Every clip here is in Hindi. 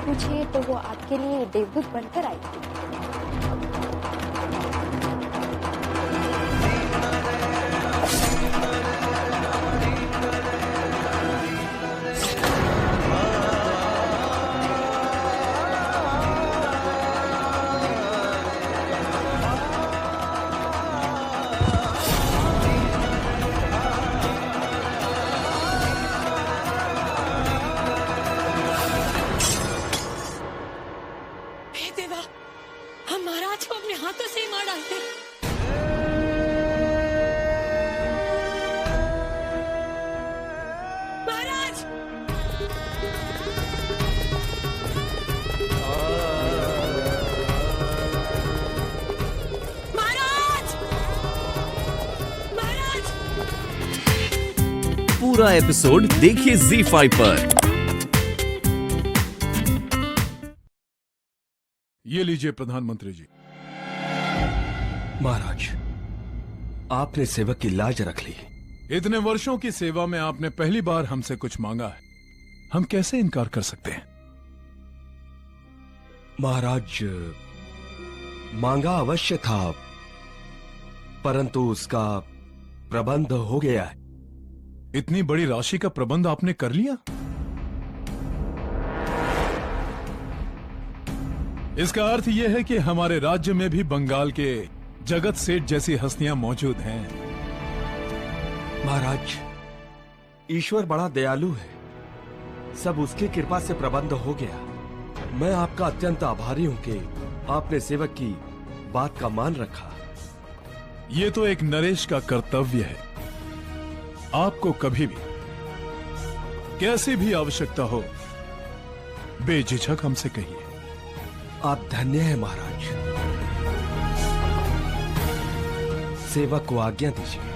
पूछे तो वो आपके लिए देवदूत बनकर आई थी। पूरा एपिसोड देखिए ZEE5 पर। ये लीजिए प्रधानमंत्री जी। महाराज, आपने सेवक की लाज रख ली। इतने वर्षों की सेवा में आपने पहली बार हमसे कुछ मांगा है, हम कैसे इनकार कर सकते हैं? महाराज, मांगा अवश्य था, परंतु उसका प्रबंध हो गया है। इतनी बड़ी राशि का प्रबंध आपने कर लिया? इसका अर्थ यह है कि हमारे राज्य में भी बंगाल के जगत सेठ जैसी हस्तियां मौजूद हैं। महाराज, ईश्वर बड़ा दयालु है, सब उसकी कृपा से प्रबंध हो गया। मैं आपका अत्यंत आभारी हूं कि आपने सेवक की बात का मान रखा। यह तो एक नरेश का कर्तव्य है। आपको कभी भी कैसी भी आवश्यकता हो, बेझिझक हमसे कहिए। आप धन्य हैं महाराज। सेवक को आज्ञा दीजिए।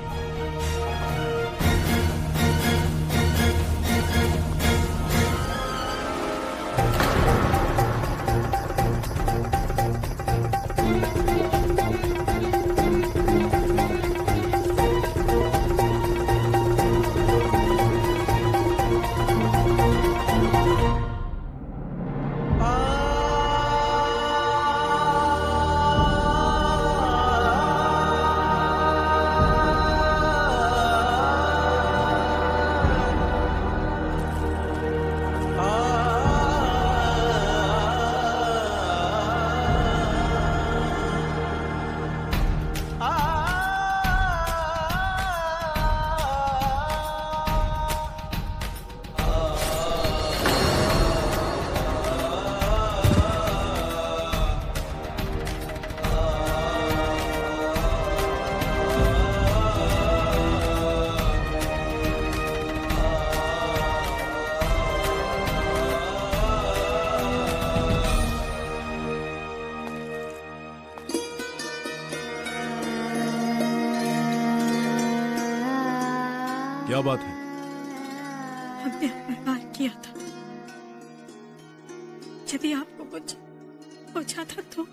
क्या बात है? हमने अपराध किया था। यदि आपको कुछ पूछा था तो।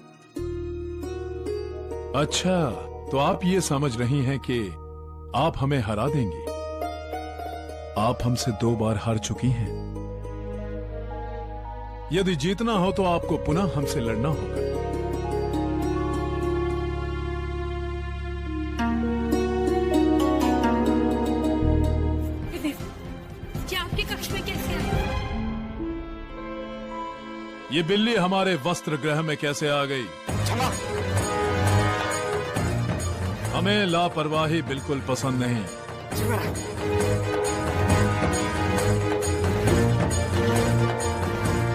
अच्छा, तो आप ये समझ रही हैं कि आप हमें हरा देंगी? आप हमसे 2 बार हार चुकी हैं। यदि जीतना हो तो आपको पुनः हमसे लड़ना होगा। ये बिल्ली हमारे वस्त्र गृह में कैसे आ गई? हमें लापरवाही बिल्कुल पसंद नहीं।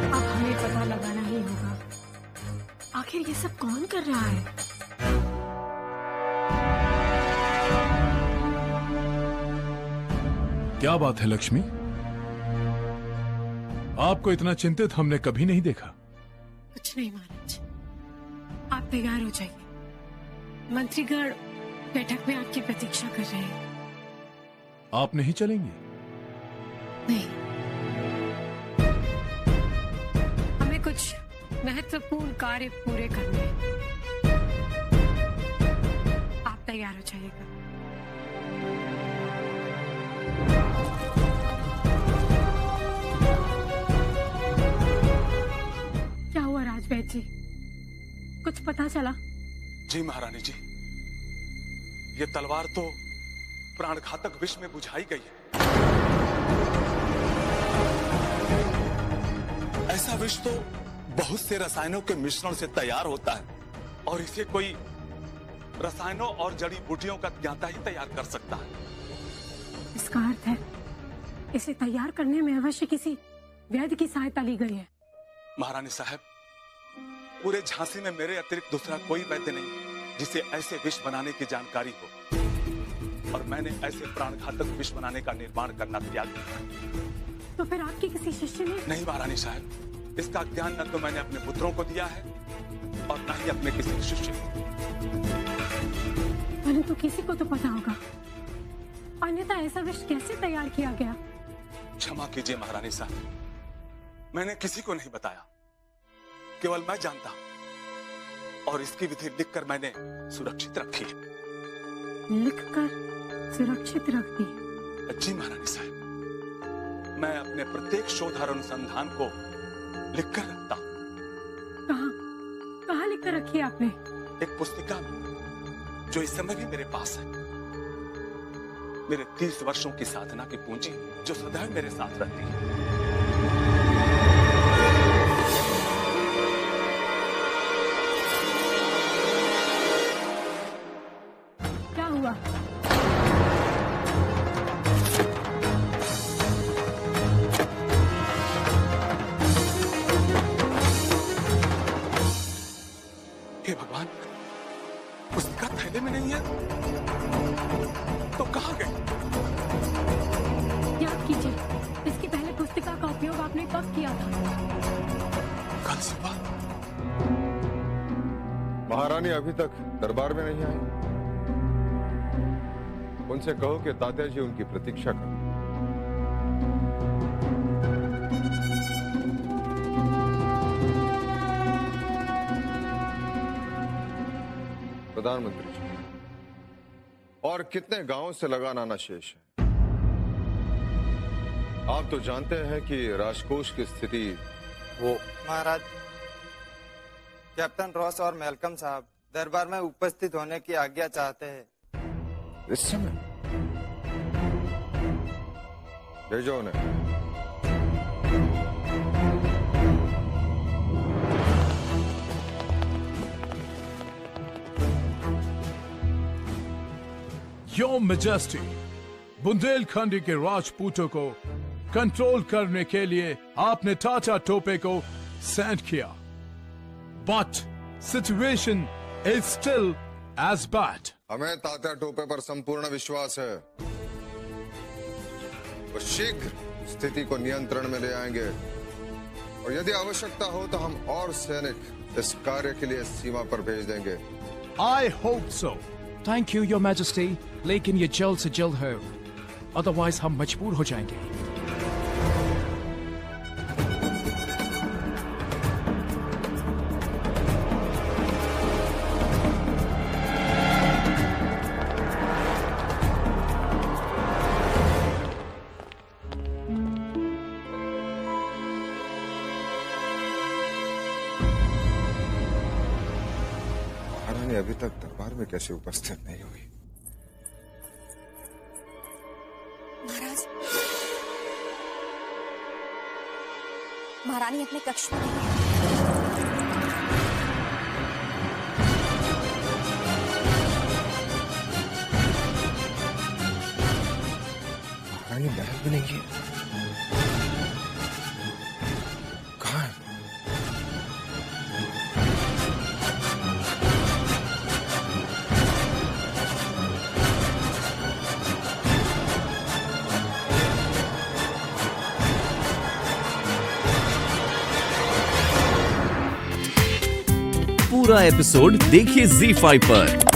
अब हमें पता लगाना ही होगा, आखिर ये सब कौन कर रहा है? क्या बात है लक्ष्मी? आपको इतना चिंतित हमने कभी नहीं देखा। कुछ नहीं महाराज, आप तैयार हो जाइए। मंत्रीगण बैठक में आपकी प्रतीक्षा कर रहे हैं। आप नहीं चलेंगे? नहीं, हमें कुछ महत्वपूर्ण कार्य पूरे करने हैं। आप तैयार हो जाइएगा। जी, कुछ पता चला? जी महारानी जी, ये तलवार तो प्राणघातक विष में बुझाई गई है। ऐसा विष तो बहुत से रसायनों के मिश्रण से तैयार होता है और इसे कोई रसायनों और जड़ी बूटियों का ज्ञाता ही तैयार कर सकता है। इसका अर्थ है इसे तैयार करने में अवश्य किसी वैद्य की सहायता ली गई है। महारानी साहब, पूरे झांसी में मेरे अतिरिक्त दूसरा कोई वैद्य नहीं जिसे ऐसे विष बनाने की जानकारी हो, और मैंने ऐसे प्राणघातक विष बनाने का निर्माण करना त्याग दिया। तो फिर आपके किसी शिष्य ने? नहीं महारानी साहब, इसका ज्ञान न तो मैंने अपने पुत्रों को दिया है और न ही अपने किसी शिष्य को। परंतु किसी को तो पता होगा, अन्यथा ऐसा विष कैसे तैयार किया गया? क्षमा कीजिए महारानी साहब, मैंने किसी को नहीं बताया, केवल मैं जानता हूं और इसकी विधि लिखकर मैंने सुरक्षित रखी है। लिखकर सुरक्षित रख दी? जी महारानी साहब, मैं अपने प्रत्येक शोध और अनुसंधान को लिखकर रखता हूं। कहाँ लिखकर रखी है आपने? एक पुस्तिका में, जो इस समय भी मेरे पास है। मेरे 30 वर्षों की साधना की पूंजी जो सदैव मेरे साथ रहती है। क्या हुआ? हे भगवान, पुस्तिका थैले में नहीं है तो कहां गई? याद कीजिए, इसकी पहले पुस्तिका का उपयोग आपने कब किया था? कल सुबह। महारानी अभी तक दरबार में नहीं आई। उनसे कहो कि तात्या जी उनकी प्रतीक्षा करें। प्रधानमंत्री जी, और कितने गांवों से लगान आना शेष है। आप तो जानते हैं कि राजकोष की स्थिति वो महाराज, कैप्टन रॉस और मेलकम साहब दरबार में उपस्थित होने की आज्ञा चाहते हैं। इस समय भेजो उन्हें। योर मैजेस्टी, बुंदेलखंडी के राजपूतों को कंट्रोल करने के लिए आपने टाटा टोपे को सेंड किया, but situation is still as bad. हमें तात्या टोपे पर संपूर्ण विश्वास है। वो शीघ्र स्थिति को नियंत्रण में ले आएंगे और यदि आवश्यकता हो तो हम और सैनिक इस कार्य के लिए सीमा पर भेज देंगे। I hope so. Thank you your majesty, लेकिन ये जल्द से जल्द हो, अदरवाइज हम मजबूर हो जाएंगे। महारानी अभी तक दरबार में कैसे उपस्थित नहीं हुई? महाराज, महारानी अपने कक्ष में नहीं है। महारानी महल भी नहीं है। कहाँ है? पूरा एपिसोड देखिए ZEE5 पर।